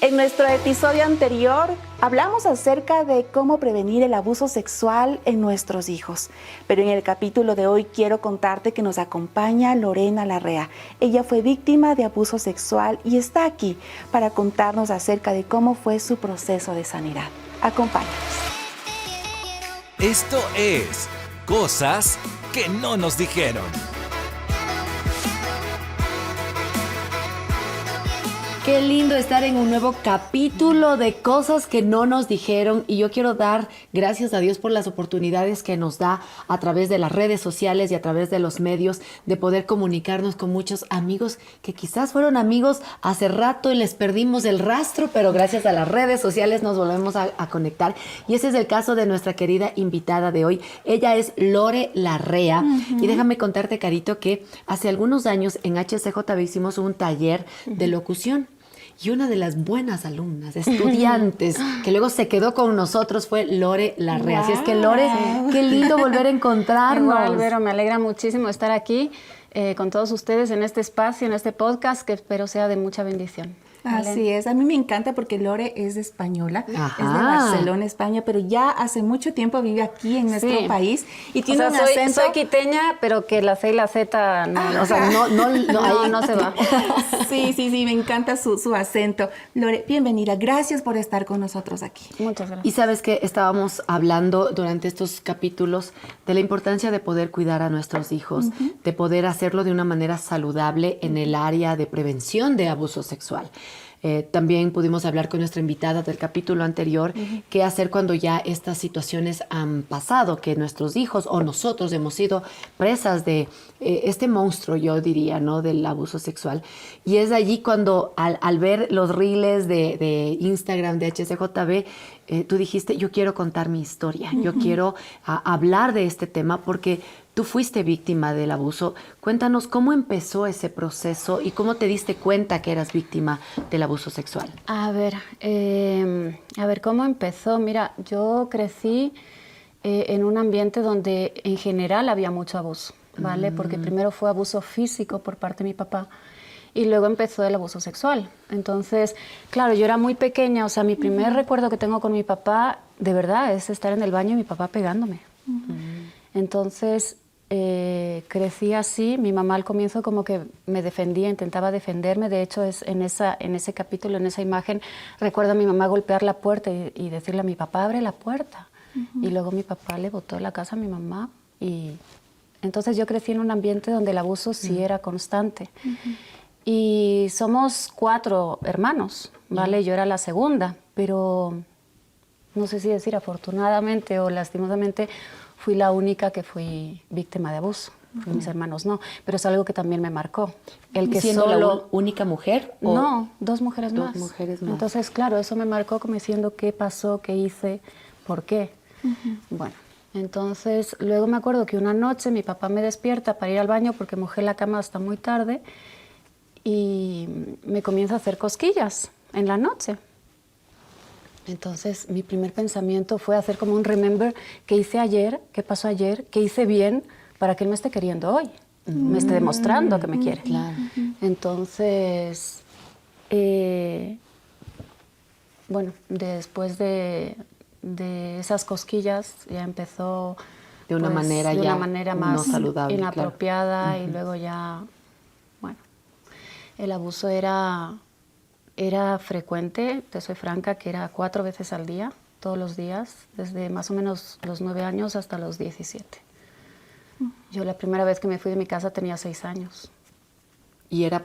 En nuestro episodio anterior hablamos acerca de cómo prevenir el abuso sexual en nuestros hijos. Pero en el capítulo de hoy quiero contarte que nos acompaña Lorena Larrea. Ella fue víctima de abuso sexual y está aquí para contarnos acerca de cómo fue su proceso de sanidad. Acompáñanos. Esto es Cosas que no nos dijeron. Qué lindo estar en un nuevo capítulo de Cosas que no nos dijeron, y yo quiero dar gracias a Dios por las oportunidades que nos da a través de las redes sociales y a través de los medios de poder comunicarnos con muchos amigos que quizás fueron amigos hace rato y les perdimos el rastro, pero gracias a las redes sociales nos volvemos a conectar. Y ese es el caso de nuestra querida invitada de hoy. Ella es Lore Larrea. Y déjame contarte, Carito, que hace algunos años en HCJB hicimos un taller de locución. Y una de las buenas alumnas, estudiantes, que luego se quedó con nosotros fue Lore Larrea. Así es que, Lore, qué lindo volver a encontrarnos. Igual, Vero, me alegra muchísimo estar aquí con todos ustedes en este espacio, en este podcast, que espero sea de mucha bendición. Así es, a mí me encanta porque Lore es española, Ajá. es de Barcelona, España, pero ya hace mucho tiempo vive aquí en nuestro país y tiene un soy, acento... soy quiteña, pero que la C y la Z no, O sea, no se va. Sí, me encanta su acento. Lore, bienvenida, gracias por estar con nosotros aquí. Muchas gracias. Y sabes que estábamos hablando durante estos capítulos de la importancia de poder cuidar a nuestros hijos, de poder hacerlo de una manera saludable en el área de prevención de abuso sexual. También pudimos hablar con nuestra invitada del capítulo anterior, qué hacer cuando ya estas situaciones han pasado, que nuestros hijos o nosotros hemos sido presas de este monstruo, yo diría, ¿no?, del abuso sexual. Y es allí cuando al ver los reels de Instagram, de HCJB, tú dijiste, yo quiero contar mi historia, yo quiero hablar de este tema porque tú fuiste víctima del abuso. Cuéntanos cómo empezó ese proceso y cómo te diste cuenta que eras víctima del abuso sexual. A ver, ¿cómo empezó? Mira, yo crecí en un ambiente donde en general había mucho abuso, ¿vale? Porque primero fue abuso físico por parte de mi papá y luego empezó el abuso sexual. Entonces, claro, yo era muy pequeña, o sea, mi primer recuerdo que tengo con mi papá, de verdad, es estar en el baño y mi papá pegándome. Entonces, crecí así. Mi mamá al comienzo como que me defendía, intentaba defenderme. De hecho, es en ese capítulo, en esa imagen, recuerdo a mi mamá golpear la puerta y decirle a mi papá, abre la puerta. Y luego mi papá le botó la casa a mi mamá. Y entonces yo crecí en un ambiente donde el abuso sí era constante. Y somos 4 hermanos, ¿vale? Yo era la segunda, pero no sé si decir afortunadamente o lastimosamente, fui la única que fui víctima de abuso. Mis hermanos no, pero es algo que también me marcó. El que ¿Siendo solo... la única mujer? ¿O? No, 2 mujeres más. 2 mujeres más. Entonces, claro, eso me marcó como diciendo qué pasó, qué hice, por qué. Bueno, entonces luego me acuerdo que una noche mi papá me despierta para ir al baño porque mojé la cama hasta muy tarde y me comienza a hacer cosquillas en la noche. Entonces, mi primer pensamiento fue hacer como un remember, qué hice ayer, qué pasó ayer, qué hice bien para que él me esté queriendo hoy, me esté demostrando que me quiere. Claro. Entonces, bueno, después de esas cosquillas ya empezó De una manera de ya una manera más no saludable, inapropiada, y luego ya, bueno, el abuso era frecuente, te soy franca, que era 4 veces al día, todos los días, desde más o menos los 9 años hasta los 17. Yo la primera vez que me fui de mi casa tenía 6 años. Y era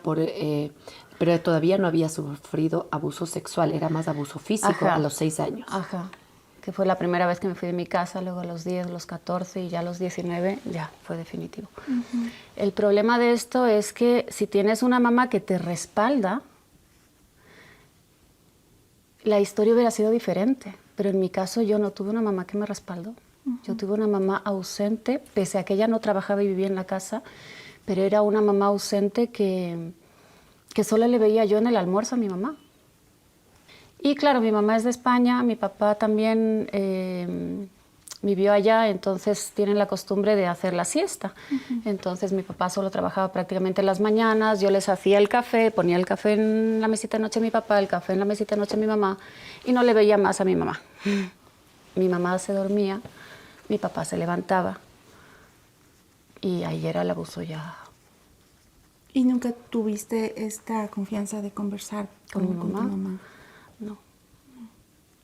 pero todavía no había sufrido abuso sexual, era más abuso físico. Ajá. A los 6 años. Ajá, que fue la primera vez que me fui de mi casa, luego a los 10, los 14 y ya a los 19 ya fue definitivo. El problema de esto es que si tienes una mamá que te respalda, la historia hubiera sido diferente, pero en mi caso yo no tuve una mamá que me respaldó. Yo tuve una mamá ausente, pese a que ella no trabajaba y vivía en la casa, pero era una mamá ausente que solo le veía yo en el almuerzo a mi mamá. Y claro, mi mamá es de España, mi papá también vivió allá, entonces tienen la costumbre de hacer la siesta. Entonces mi papá solo trabajaba prácticamente en las mañanas, yo les hacía el café, ponía el café en la mesita de noche de mi papá, el café en la mesita de noche de mi mamá, y no le veía más a mi mamá. Mi mamá se dormía, mi papá se levantaba, y ahí era el abuso ya. ¿Y nunca tuviste esta confianza de conversar ¿Con mi tu mamá? mamá? No.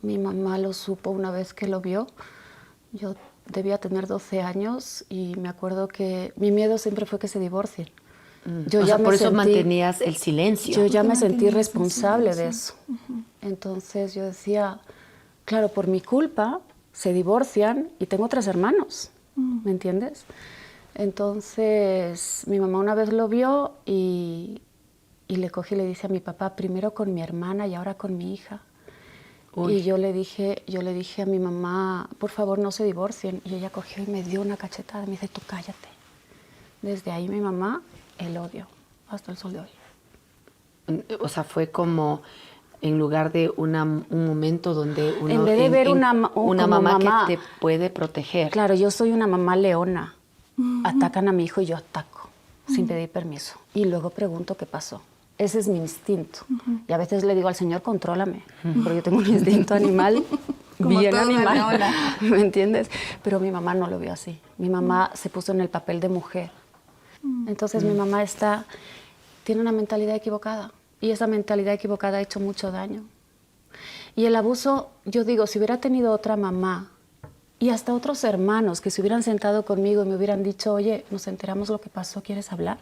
Mi mamá lo supo una vez que lo vio. Yo debía tener 12 años y me acuerdo que mi miedo siempre fue que se divorcien. Yo O ya sea, por me eso sentí- mantenías el silencio. Yo ya Tú te me sentí mantenías en responsable de silencio. eso. Entonces yo decía, claro, por mi culpa se divorcian y tengo 3 hermanos, ¿me entiendes? Entonces mi mamá una vez lo vio y le cogí y le dice a mi papá, primero con mi hermana y ahora con mi hija. Uy. Y yo le dije a mi mamá, por favor no se divorcien. Y ella cogió y me dio una cachetada, me dice, tú cállate. Desde ahí mi mamá, el odio, hasta el sol de hoy. O sea, fue como en lugar de un momento donde uno... En vez de ver una como mamá que te puede proteger. Claro, yo soy una mamá leona. Atacan a mi hijo y yo ataco, sin pedir permiso. Y luego pregunto qué pasó. Ese es mi instinto. Y a veces le digo al Señor, contrólame, porque yo tengo un instinto animal, Como bien toda animal, leona. ¿me entiendes? Pero mi mamá no lo vio así. Mi mamá se puso en el papel de mujer. Entonces mi mamá tiene una mentalidad equivocada. Y esa mentalidad equivocada ha hecho mucho daño. Y el abuso, yo digo, si hubiera tenido otra mamá y hasta otros hermanos que se hubieran sentado conmigo y me hubieran dicho, oye, nos enteramos lo que pasó, ¿quieres hablar?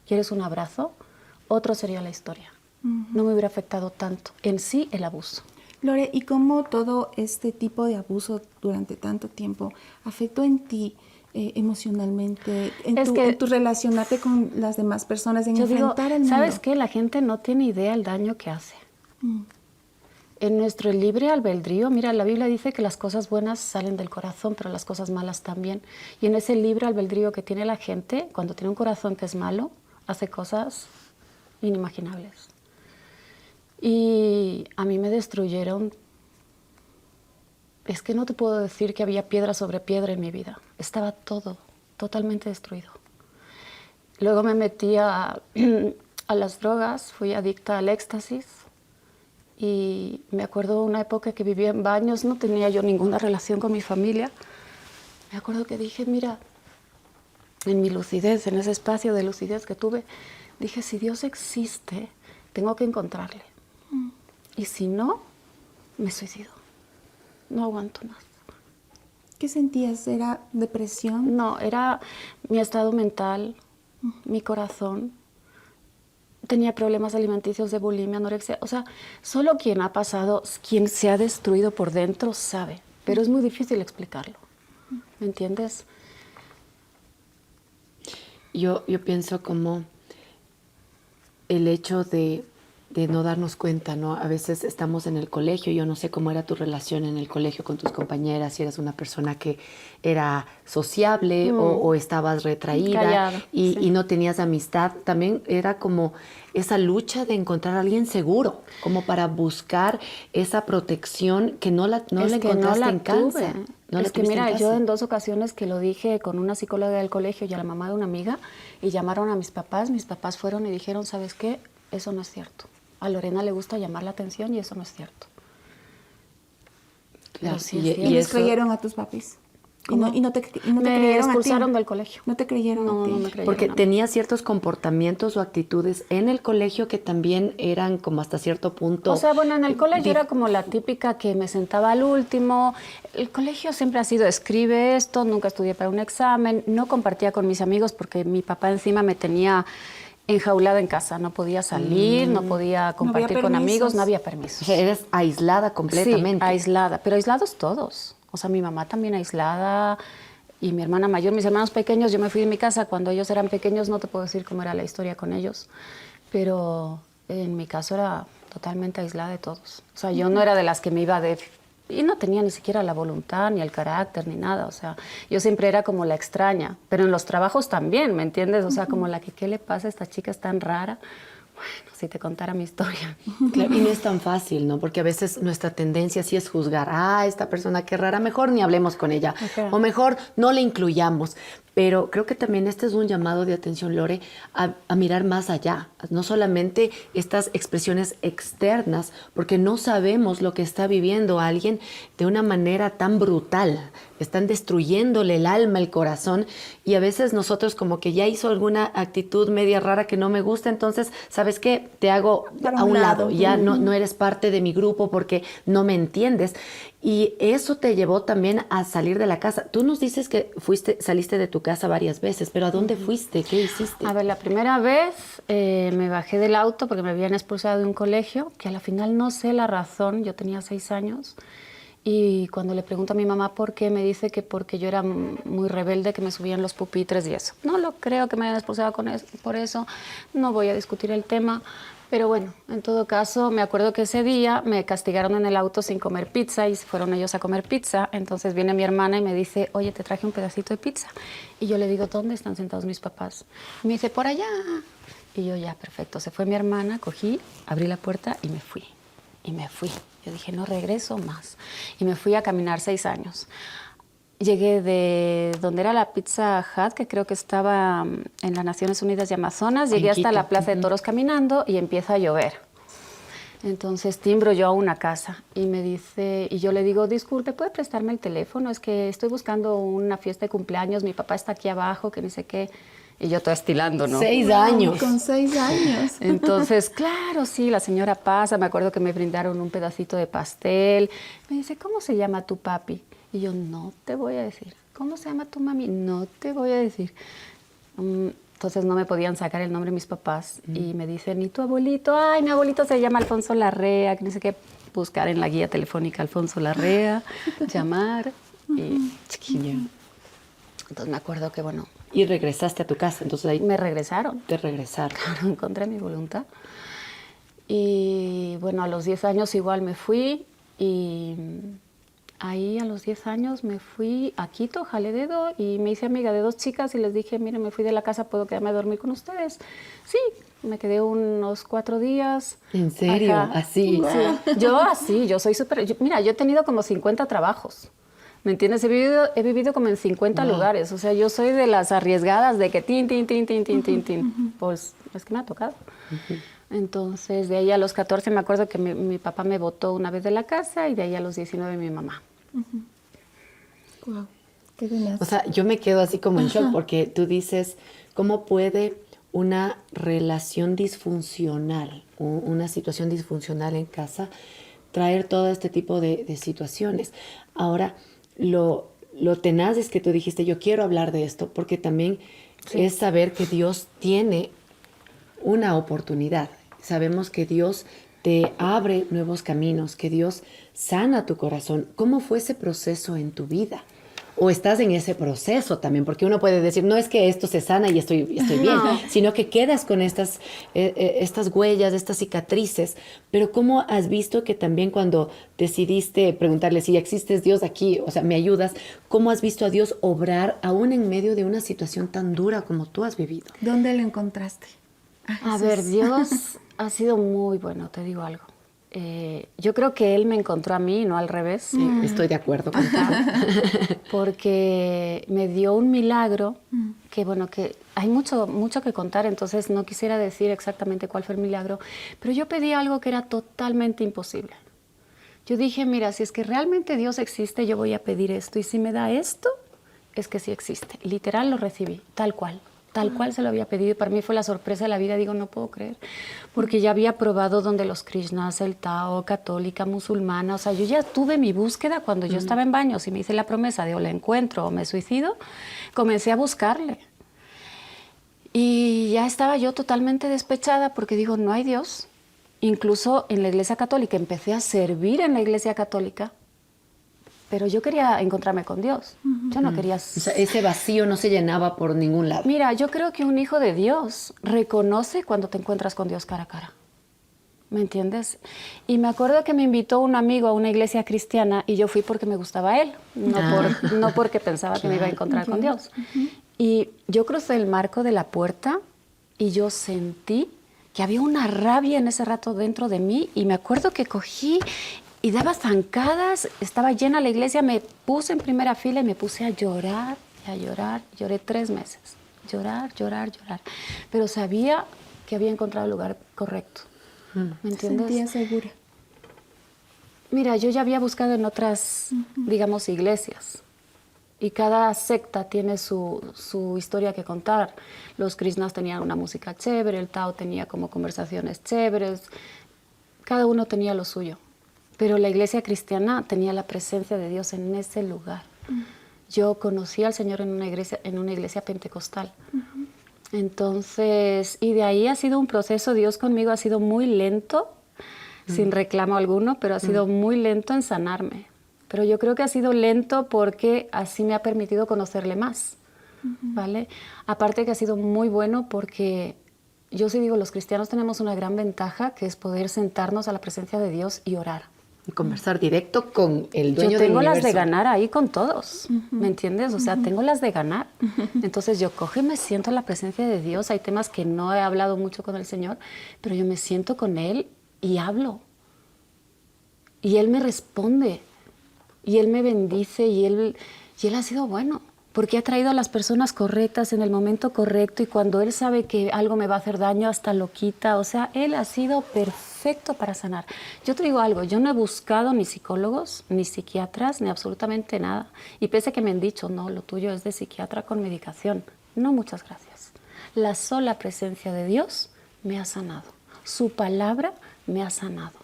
¿Quieres un abrazo? Otro sería la historia. No me hubiera afectado tanto. En sí, el abuso. Lore, ¿y cómo todo este tipo de abuso durante tanto tiempo afectó en ti emocionalmente, en tu relacionarte con las demás personas, en Yo digo, enfrentar el mundo? ¿sabes qué? La gente no tiene idea del daño que hace. En nuestro libre albedrío, mira, la Biblia dice que las cosas buenas salen del corazón, pero las cosas malas también. Y en ese libre albedrío que tiene la gente, cuando tiene un corazón que es malo, hace cosas inimaginables. Y a mí me destruyeron. Es que no te puedo decir que había piedra sobre piedra en mi vida. Estaba todo totalmente destruido. Luego me metí a las drogas, fui adicta al éxtasis. Y me acuerdo de una época que vivía en Baños, no tenía yo ninguna relación con mi familia. Me acuerdo que dije, mira, en mi lucidez, en ese espacio de lucidez que tuve, dije, si Dios existe, tengo que encontrarle. Y si no, me suicido. No aguanto más. ¿Qué sentías? ¿Era depresión? No, era mi estado mental, mi corazón. Tenía problemas alimenticios de bulimia, anorexia. O sea, solo quien ha pasado, quien se ha destruido por dentro sabe. Pero es muy difícil explicarlo. ¿Me entiendes? Yo pienso como el hecho de no darnos cuenta, ¿no? A veces estamos en el colegio, yo no sé cómo era tu relación en el colegio con tus compañeras, si eras una persona que era sociable o estabas retraída Callada, sí. y no tenías amistad. También era como esa lucha de encontrar a alguien seguro, como para buscar esa protección que no la encontraste en casa. No la Es que tuviste en mira, yo casa. en 2 ocasiones que lo dije con una psicóloga del colegio y a la mamá de una amiga y llamaron a mis papás fueron y dijeron, ¿sabes qué? Eso no es cierto. A Lorena le gusta llamar la atención y eso no es cierto. Claro, Pero sí y- es y ¿Y les eso- creyeron a tus papis? ¿Cómo? Y no te Me creyeron expulsaron a ti. del colegio. No te creyeron No, a ti. no me creyeron. Porque a mí. tenía ciertos comportamientos o actitudes en el colegio que también eran como hasta cierto punto... O sea, bueno, en el colegio era como la típica que me sentaba al último. El colegio siempre ha sido, escribe esto, nunca estudié para un examen, no compartía con mis amigos porque mi papá encima me tenía enjaulada en casa. No podía salir, no podía compartir con amigos, permisos. no había O permisos. sea, eres aislada completamente. Sí, aislada, pero aislados todos. O sea, mi mamá también aislada y mi hermana mayor, mis hermanos pequeños, yo me fui de mi casa cuando ellos eran pequeños, no te puedo decir cómo era la historia con ellos, pero en mi caso era totalmente aislada de todos. O sea, yo no era de las que me iba de... Y no tenía ni siquiera la voluntad, ni el carácter, ni nada. O sea, yo siempre era como la extraña, pero en los trabajos también, ¿me entiendes? O sea, como la que, ¿qué le pasa a esta chica? Es tan rara. Bueno, si te contara mi historia. Claro, y no es tan fácil, ¿no? Porque a veces nuestra tendencia sí es juzgar. Esta persona qué rara, mejor ni hablemos con ella. Okay. O mejor no le incluyamos. Pero creo que también este es un llamado de atención, Lore, a mirar más allá. No solamente estas expresiones externas, porque no sabemos lo que está viviendo alguien de una manera tan brutal. Están destruyéndole el alma, el corazón. Y a veces nosotros como que ya hizo alguna actitud media rara que no me gusta, entonces, ¿sabes qué? Te hago a un lado. Ya no eres parte de mi grupo porque no me entiendes. Y eso te llevó también a salir de la casa. Tú nos dices que saliste de tu casa varias veces, pero ¿a dónde fuiste? ¿Qué hiciste? A ver, la primera vez me bajé del auto porque me habían expulsado de un colegio, que a la final no sé la razón, yo tenía 6 años, y cuando le pregunto a mi mamá por qué, me dice que porque yo era muy rebelde, que me subían los pupitres y eso. No lo creo que me hayan expulsado por eso, no voy a discutir el tema. Pero bueno, en todo caso, me acuerdo que ese día me castigaron en el auto sin comer pizza y fueron ellos a comer pizza. Entonces viene mi hermana y me dice, oye, te traje un pedacito de pizza. Y yo le digo, ¿dónde están sentados mis papás? Y me dice, por allá. Y yo, ya, perfecto. Se fue mi hermana, cogí, abrí la puerta y me fui. Y me fui. Yo dije, no regreso más. Y me fui a caminar 6 años. Llegué de donde era la Pizza Hut, que creo que estaba en las Naciones Unidas de Amazonas. Llegué hasta la Plaza de Toros caminando y empieza a llover. Entonces timbro yo a una casa y me dice, y yo le digo, disculpe, ¿puede prestarme el teléfono? Es que estoy buscando una fiesta de cumpleaños, mi papá está aquí abajo, que ni sé qué. Y yo toda estilando, ¿no? 6 años. Con 6 años. Entonces, claro, sí, la señora pasa. Me acuerdo que me brindaron un pedacito de pastel. Me dice, ¿cómo se llama tu papi? Y yo, no te voy a decir. ¿Cómo se llama tu mami? No te voy a decir. Entonces no me podían sacar el nombre de mis papás. Y me dicen, ¿y tu abuelito? Ay, mi abuelito se llama Alfonso Larrea, que no sé qué. Buscar en la guía telefónica Alfonso Larrea, llamar y chiquillo. Entonces me acuerdo que, bueno... Y regresaste a tu casa, entonces ahí... Me regresaron. Te regresaron. Claro, en contra de mi voluntad. Y bueno, a los 10 años igual me fui y... Ahí a los 10 años me fui a Quito, jalé dedo y me hice amiga de 2 chicas y les dije, miren, me fui de la casa, ¿puedo quedarme a dormir con ustedes? Sí, me quedé unos 4 días. ¿En serio? Ajá. ¿Así? Sí. Yo soy súper... Mira, yo he tenido como 50 trabajos. ¿Me entiendes? He vivido como en 50 lugares. O sea, yo soy de las arriesgadas de que tin. Pues es que me ha tocado. Entonces, de ahí a los 14 me acuerdo que mi papá me botó una vez de la casa y de ahí a los 19 mi mamá. Wow, qué tenaz. O sea, yo me quedo así como en shock porque tú dices, ¿cómo puede una relación disfuncional, una situación disfuncional en casa, traer todo este tipo de situaciones? Ahora, lo tenaz es que tú dijiste, yo quiero hablar de esto, porque también es saber que Dios tiene una oportunidad. Sabemos que Dios te abre nuevos caminos, que Dios sana tu corazón. ¿Cómo fue ese proceso en tu vida? ¿O estás en ese proceso también? Porque uno puede decir, no es que esto se sana y estoy bien, sino que quedas con estas huellas, estas cicatrices. Pero ¿cómo has visto que también cuando decidiste preguntarle si existes Dios aquí, o sea, me ayudas, cómo has visto a Dios obrar aún en medio de una situación tan dura como tú has vivido? ¿Dónde lo encontraste? A ver, Dios ha sido muy bueno, te digo algo. Yo creo que Él me encontró a mí, no al revés. Sí, estoy de acuerdo contigo. Porque me dio un milagro que, bueno, que hay mucho que contar, entonces no quisiera decir exactamente cuál fue el milagro, pero yo pedí algo que era totalmente imposible. Yo dije, mira, si es que realmente Dios existe, yo voy a pedir esto, y si me da esto, es que sí existe. Literal lo recibí, tal cual se lo había pedido. Para mí fue la sorpresa de la vida. Digo, no puedo creer, porque ya había probado donde los Krishnas, el Tao, católica, musulmana. O sea, yo ya tuve mi búsqueda cuando yo estaba en baños y me hice la promesa de o la encuentro o me suicido. Comencé a buscarle. Y ya estaba yo totalmente despechada porque digo, no hay Dios. Incluso en la Iglesia Católica empecé a servir en la Iglesia Católica. Pero yo quería encontrarme con Dios. Yo no quería... O sea, ese vacío no se llenaba por ningún lado. Mira, yo creo que un hijo de Dios reconoce cuando te encuentras con Dios cara a cara. ¿Me entiendes? Y me acuerdo que me invitó un amigo a una iglesia cristiana y yo fui porque me gustaba él, no porque pensaba que me iba a encontrar con Dios. Y yo crucé el marco de la puerta y yo sentí que había una rabia en ese rato dentro de mí y me acuerdo que cogí y daba zancadas, estaba llena la iglesia, me puse en primera fila y me puse a llorar y a llorar. Lloré 3 meses, llorar, llorar, llorar. Pero sabía que había encontrado el lugar correcto. ¿Me entiendes? Sentía segura. Mira, yo ya había buscado en otras, digamos, iglesias. Y cada secta tiene su historia que contar. Los krishnas tenían una música chévere, el Tao tenía como conversaciones chéveres. Cada uno tenía lo suyo. Pero la iglesia cristiana tenía la presencia de Dios en ese lugar. Yo conocí al Señor en una iglesia pentecostal. Entonces, y de ahí ha sido un proceso. Dios conmigo ha sido muy lento, sin reclamo alguno, pero ha sido muy lento en sanarme. Pero yo creo que ha sido lento porque así me ha permitido conocerle más, ¿vale? Aparte que ha sido muy bueno porque yo sí digo, los cristianos tenemos una gran ventaja que es poder sentarnos a la presencia de Dios y orar. Y conversar directo con el dueño Yo del tengo universo. las de ganar ahí con todos, ¿me entiendes? O sea, tengo las de ganar. Entonces yo cojo y me siento en la presencia de Dios. Hay temas que no he hablado mucho con el Señor, pero yo me siento con Él y hablo. Y Él me responde. Y Él me bendice y Él ha sido bueno, porque ha traído a las personas correctas en el momento correcto y cuando Él sabe que algo me va a hacer daño, hasta lo quita. O sea, Él ha sido perfecto para sanar. Yo te digo algo, yo no he buscado ni psicólogos, ni psiquiatras, ni absolutamente nada. Y pese a que me han dicho, no, lo tuyo es de psiquiatra con medicación. No, muchas gracias. La sola presencia de Dios me ha sanado. Su palabra me ha sanado.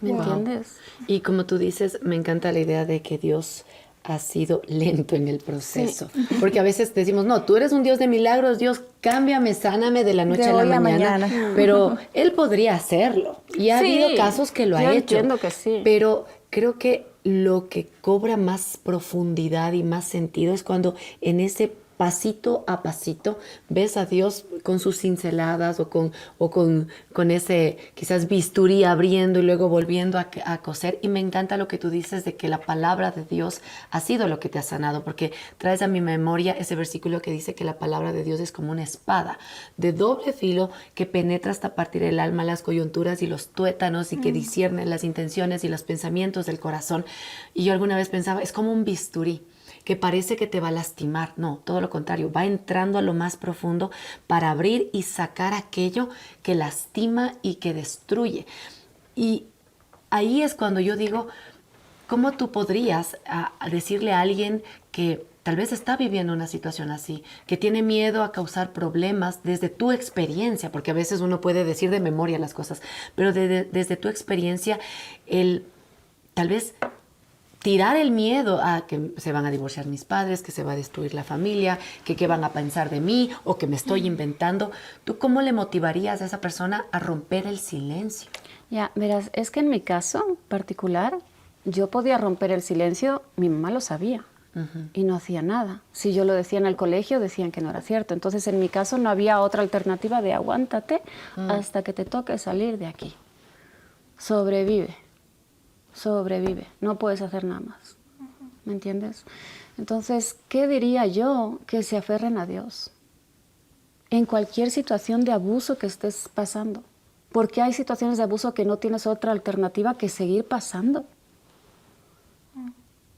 ¿Me entiendes? Y como tú dices, me encanta la idea de que Dios ha sido lento en el proceso. Sí. Porque a veces decimos, no, tú eres un Dios de milagros, Dios, cámbiame, sáname de la noche a la mañana. Pero Él podría hacerlo. Y ha habido casos que lo ha hecho. Entiendo que sí. Pero creo que lo que cobra más profundidad y más sentido es cuando en ese pasito a pasito ves a Dios con sus cinceladas o con ese quizás bisturí abriendo y luego volviendo a coser. Y me encanta lo que tú dices de que la palabra de Dios ha sido lo que te ha sanado, porque traes a mi memoria ese versículo que dice que la palabra de Dios es como una espada de doble filo que penetra hasta partir el alma, las coyunturas y los tuétanos y que discierne las intenciones y los pensamientos del corazón. Y yo alguna vez pensaba, es como un bisturí que parece que te va a lastimar. No, todo lo contrario, va entrando a lo más profundo para abrir y sacar aquello que lastima y que destruye. Y ahí es cuando yo digo, ¿cómo tú podrías decirle a alguien que tal vez está viviendo una situación así, que tiene miedo a causar problemas desde tu experiencia? Porque a veces uno puede decir de memoria las cosas, pero desde tu experiencia, tal vez tirar el miedo a que se van a divorciar mis padres, que se va a destruir la familia, que qué van a pensar de mí o que me estoy inventando. ¿Tú cómo le motivarías a esa persona a romper el silencio? Ya, verás, es que en mi caso particular, yo podía romper el silencio, mi mamá lo sabía y no hacía nada. Si yo lo decía en el colegio, decían que no era cierto. Entonces, en mi caso no había otra alternativa de aguántate hasta que te toque salir de aquí. Sobrevive. No puedes hacer nada más, ¿me entiendes? Entonces, ¿qué diría yo? Que se aferren a Dios en cualquier situación de abuso que estés pasando, porque hay situaciones de abuso que no tienes otra alternativa que seguir pasando.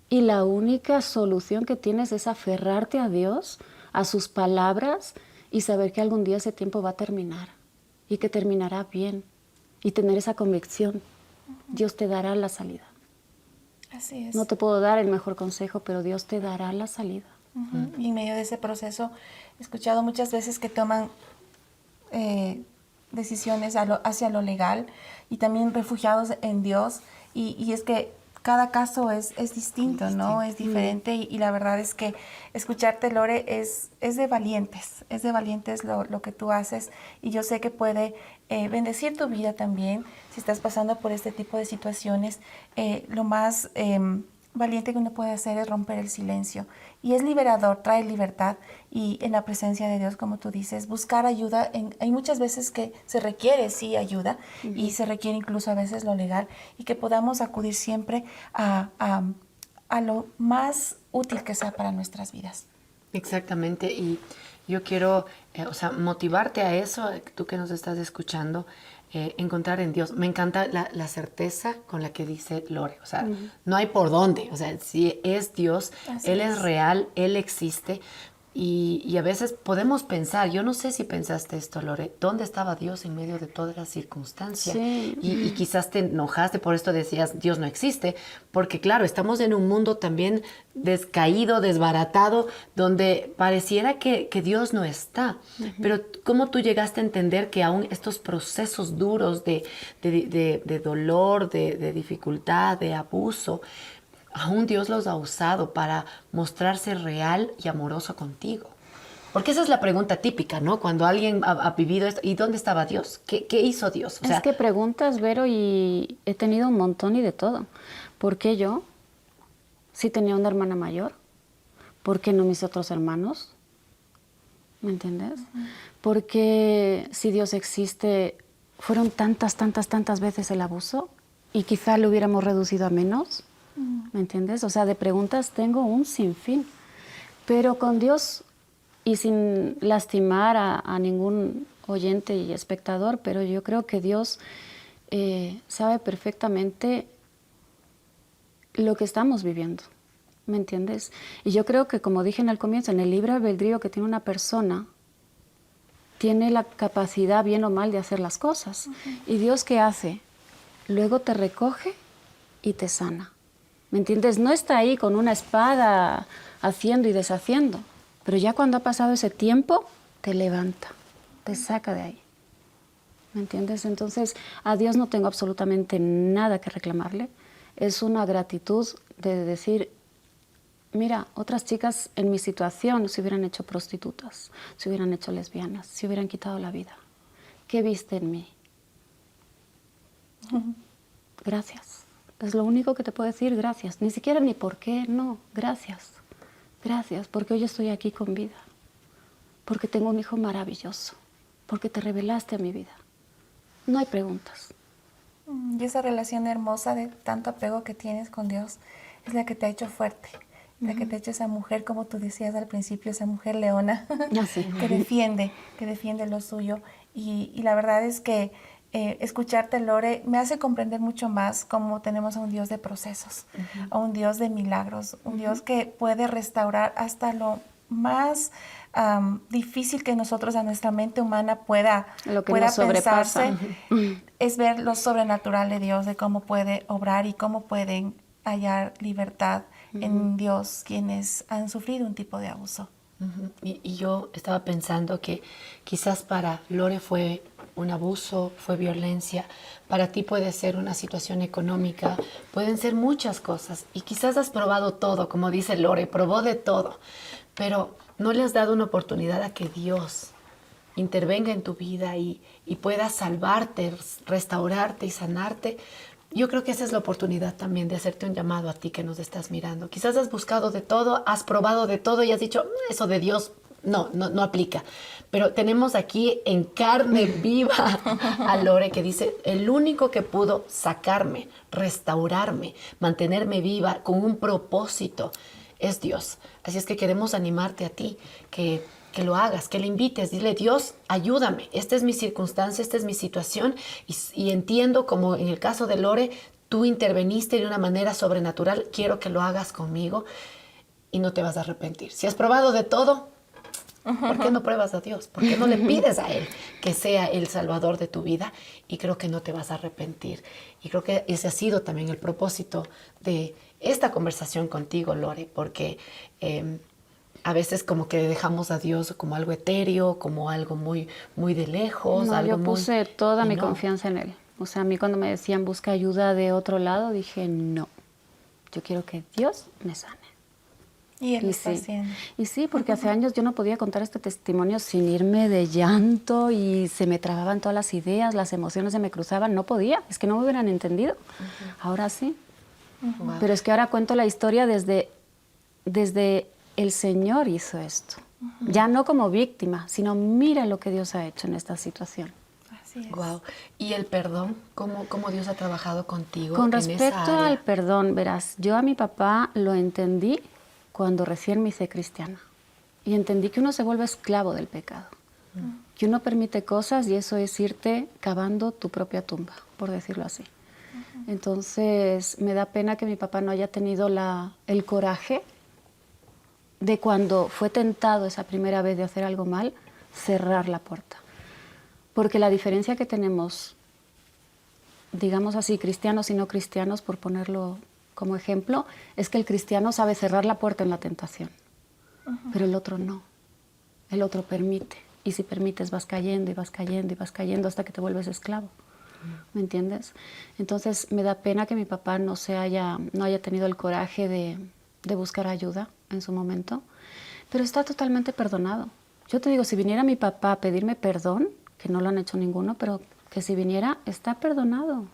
Y la única solución que tienes es aferrarte a Dios, a sus palabras y saber que algún día ese tiempo va a terminar y que terminará bien y tener esa convicción. Dios te dará la salida. Así es. No te puedo dar el mejor consejo, pero Dios te dará la salida. Y en medio de ese proceso he escuchado muchas veces que toman decisiones hacia lo legal y también refugiados en Dios. Y es que cada caso es distinto, ¿no? Es diferente y la verdad es que escucharte, Lore, es de valientes. Es de valientes lo que tú haces y yo sé que puede bendecir tu vida también si estás pasando por este tipo de situaciones. Lo más valiente que uno puede hacer es romper el silencio y es liberador, trae libertad y en la presencia de Dios, como tú dices, buscar ayuda. Hay muchas veces que se requiere, sí, ayuda y se requiere incluso a veces lo legal y que podamos acudir siempre a lo más útil que sea para nuestras vidas. Exactamente, y Yo quiero, motivarte a eso, tú que nos estás escuchando, encontrar en Dios. Me encanta la certeza con la que dice Lore. O sea, no hay por dónde. O sea, si es Dios, Él es real, Él existe. Y a veces podemos pensar, yo no sé si pensaste esto, Lore, ¿dónde estaba Dios en medio de todas las circunstancias? Sí. Y quizás te enojaste, por esto decías, Dios no existe, porque claro, estamos en un mundo también descaído, desbaratado, donde pareciera que Dios no está. Pero ¿cómo tú llegaste a entender que aún estos procesos duros de dolor, de dificultad, de abuso, aún Dios los ha usado para mostrarse real y amoroso contigo? Porque esa es la pregunta típica, ¿no? Cuando alguien ha vivido esto, ¿y dónde estaba Dios? ¿Qué hizo Dios? O sea, Es que preguntas, Vero, y he tenido un montón y de todo. ¿Por qué yo? Si tenía una hermana mayor. ¿Por qué no mis otros hermanos? ¿Me entiendes? Porque si Dios existe, fueron tantas veces el abuso y quizá lo hubiéramos reducido a menos. ¿Me entiendes? O sea, de preguntas tengo un sinfín. Pero con Dios, y sin lastimar a ningún oyente y espectador, pero yo creo que Dios sabe perfectamente lo que estamos viviendo. ¿Me entiendes? Y yo creo que, como dije en el comienzo, en el libre albedrío que tiene una persona, tiene la capacidad, bien o mal, de hacer las cosas. ¿Y Dios qué hace? Luego te recoge y te sana. ¿Me entiendes? No está ahí con una espada haciendo y deshaciendo, pero ya cuando ha pasado ese tiempo, te levanta, te saca de ahí. ¿Me entiendes? Entonces, a Dios no tengo absolutamente nada que reclamarle. Es una gratitud de decir, mira, otras chicas en mi situación se hubieran hecho prostitutas, se hubieran hecho lesbianas, se hubieran quitado la vida. ¿Qué viste en mí? Gracias. Es lo único que te puedo decir, gracias. Ni siquiera ni por qué, no, gracias. Gracias, porque hoy estoy aquí con vida. Porque tengo un hijo maravilloso. Porque te revelaste a mi vida. No hay preguntas. Y esa relación hermosa de tanto apego que tienes con Dios es la que te ha hecho fuerte. La que te ha hecho esa mujer, como tú decías al principio, esa mujer leona, Sí. que defiende lo suyo. Y la verdad es que escucharte, Lore, me hace comprender mucho más cómo tenemos a un Dios de procesos, a un Dios de milagros, un Dios que puede restaurar hasta lo más difícil que nosotros, a nuestra mente humana, pueda nos sobrepasa. pensarse. Es ver lo sobrenatural de Dios, de cómo puede obrar y cómo pueden hallar libertad en Dios quienes han sufrido un tipo de abuso. Y yo estaba pensando que quizás para Lore fue un abuso, fue violencia, para ti puede ser una situación económica, pueden ser muchas cosas. Y quizás has probado todo, como dice Lore, probó de todo, pero no le has dado una oportunidad a que Dios intervenga en tu vida y pueda salvarte, restaurarte y sanarte. Yo creo que esa es la oportunidad también de hacerte un llamado a ti que nos estás mirando. Quizás has buscado de todo, has probado de todo y has dicho, eso de Dios no aplica. Pero tenemos aquí en carne viva a Lore que dice, el único que pudo sacarme, restaurarme, mantenerme viva con un propósito es Dios. Así es que queremos animarte a ti que lo hagas, que le invites, dile, Dios, ayúdame, esta es mi circunstancia, esta es mi situación y entiendo como en el caso de Lore, tú interveniste de una manera sobrenatural, quiero que lo hagas conmigo y no te vas a arrepentir. Si has probado de todo, ¿por qué no pruebas a Dios? ¿Por qué no le pides a Él que sea el salvador de tu vida? Y creo que no te vas a arrepentir. Y creo que ese ha sido también el propósito de esta conversación contigo, Lore, porque a veces como que dejamos a Dios como algo etéreo, como algo muy, muy de lejos. No, algo yo puse toda mi no. confianza en Él. O sea, a mí cuando me decían busca ayuda de otro lado, dije no. Yo quiero que Dios me sane. Y Él Y está sí. haciendo. Y sí, porque hace años yo no podía contar este testimonio sin irme de llanto y se me trababan todas las ideas, las emociones se me cruzaban, no podía, es que no me hubieran entendido. Ahora sí. Wow. Pero es que ahora cuento la historia desde el Señor hizo esto. Ya no como víctima, sino mira lo que Dios ha hecho en esta situación. Así es. Wow. ¿Y el perdón? ¿Cómo Dios ha trabajado contigo Con en esa respecto área? al perdón, verás, yo a mi papá lo entendí cuando recién me hice cristiana. y entendí que uno se vuelve esclavo del pecado. Que uno permite cosas y eso es irte cavando tu propia tumba, por decirlo así. Entonces, me da pena que mi papá no haya tenido el coraje de cuando fue tentado esa primera vez de hacer algo mal, cerrar la puerta. Porque la diferencia que tenemos, digamos así, cristianos y no cristianos, por ponerlo como ejemplo, es que el cristiano sabe cerrar la puerta en la tentación, pero el otro no. El otro permite. Y si permites, vas cayendo y vas cayendo y vas cayendo hasta que te vuelves esclavo. ¿Me entiendes? Entonces, me da pena que mi papá no haya tenido el coraje de buscar ayuda en su momento, pero está totalmente perdonado. Yo te digo, si viniera mi papá a pedirme perdón, que no lo han hecho ninguno, pero que si viniera, está perdonado.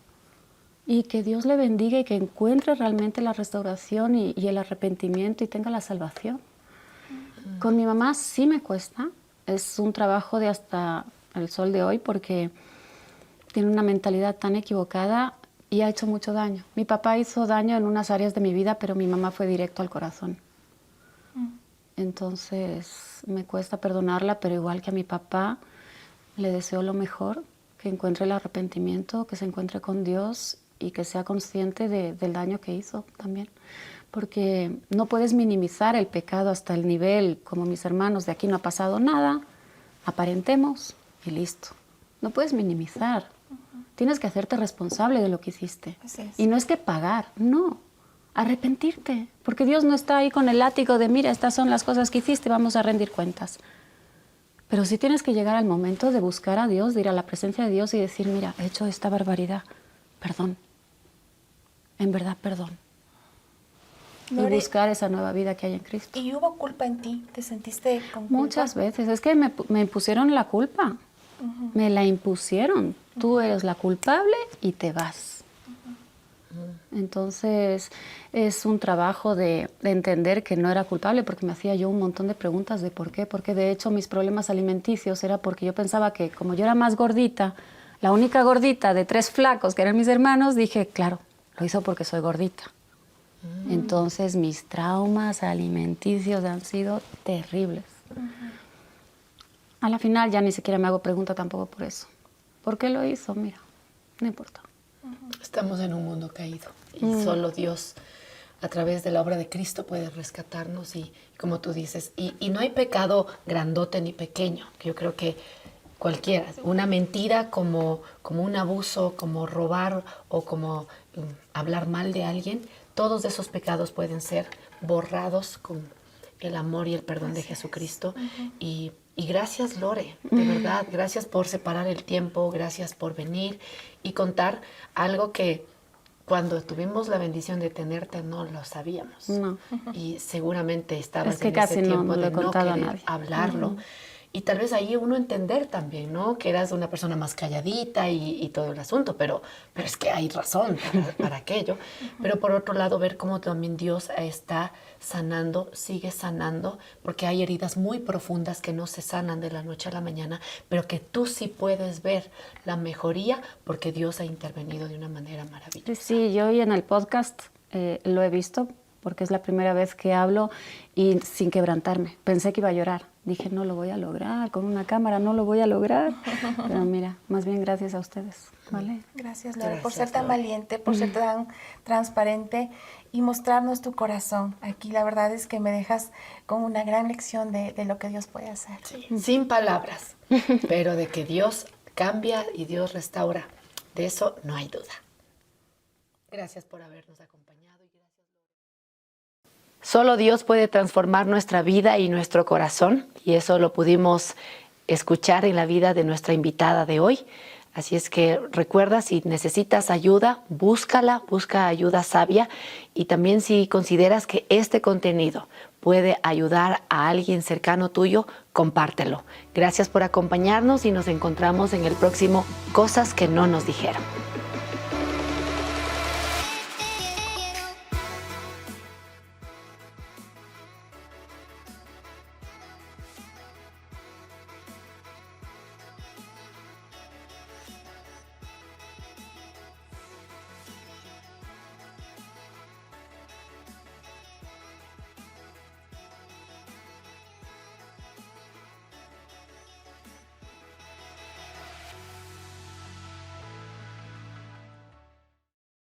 Y que Dios le bendiga y que encuentre realmente la restauración y el arrepentimiento y tenga la salvación. Con mi mamá sí me cuesta. Es un trabajo de hasta el sol de hoy porque tiene una mentalidad tan equivocada y ha hecho mucho daño. Mi papá hizo daño en unas áreas de mi vida, pero mi mamá fue directo al corazón. Entonces me cuesta perdonarla, pero igual que a mi papá le deseo lo mejor, que encuentre el arrepentimiento, que se encuentre con Dios y que sea consciente del daño que hizo también. Porque no puedes minimizar el pecado hasta el nivel, como mis hermanos, de aquí no ha pasado nada, aparentemos y listo. No puedes minimizar. Tienes que hacerte responsable de lo que hiciste. Así es. Y no es que pagar, no, arrepentirte. Porque Dios no está ahí con el látigo de, mira, estas son las cosas que hiciste, vamos a rendir cuentas. Pero sí tienes que llegar al momento de buscar a Dios, de ir a la presencia de Dios y decir, mira, he hecho esta barbaridad, perdón. En verdad, perdón. Lore, Y buscar esa nueva vida que hay en Cristo. ¿y hubo culpa en ti? ¿Te sentiste con culpa? Muchas veces. Es que me impusieron la culpa. Me la impusieron. Tú eres la culpable y te vas. Entonces, es un trabajo de entender que no era culpable porque me hacía yo un montón de preguntas de por qué. Porque de hecho mis problemas alimenticios era porque yo pensaba que como yo era más gordita, la única gordita de 3 flacos que eran mis hermanos, dije, claro, lo hizo porque soy gordita. Entonces mis traumas alimenticios han sido terribles. A la final ya ni siquiera me hago pregunta tampoco por eso. ¿Por qué lo hizo? Mira, no importa. Estamos en un mundo caído y solo Dios a través de la obra de Cristo puede rescatarnos y como tú dices, y no hay pecado grandote ni pequeño, que yo creo que cualquiera, una mentira como un abuso, como robar o como hablar mal de alguien, todos esos pecados pueden ser borrados con el amor y el perdón de Jesucristo. Y gracias, Lore, de verdad, gracias por separar el tiempo, gracias por venir y contar algo que cuando tuvimos la bendición de tenerte no lo sabíamos. No. Y seguramente estabas Es que en casi ese no tiempo lo he de no contado a querer nadie. hablarlo. Y tal vez ahí uno entender también, ¿no? Que eras una persona más calladita y todo el asunto, pero es que hay razón para aquello. Pero por otro lado, ver cómo también Dios está sanando, sigue sanando, porque hay heridas muy profundas que no se sanan de la noche a la mañana, pero que tú sí puedes ver la mejoría porque Dios ha intervenido de una manera maravillosa. Sí, yo hoy en el podcast lo he visto porque es la primera vez que hablo y sin quebrantarme. Pensé que iba a llorar. Dije, no lo voy a lograr, con una cámara no lo voy a lograr. Pero mira, más bien gracias a ustedes, ¿vale? Gracias, Lore, por Gracias, ser tan Lore. valiente, por ser tan transparente y mostrarnos tu corazón. Aquí la verdad es que me dejas con una gran lección de lo que Dios puede hacer. Sin palabras, pero de que Dios cambia y Dios restaura, de eso no hay duda. Gracias por habernos acompañado. Solo Dios puede transformar nuestra vida y nuestro corazón, y eso lo pudimos escuchar en la vida de nuestra invitada de hoy. Así es que recuerda, si necesitas ayuda, busca ayuda sabia, y también si consideras que este contenido puede ayudar a alguien cercano tuyo, compártelo. Gracias por acompañarnos y nos encontramos en el próximo Cosas que no nos dijeron.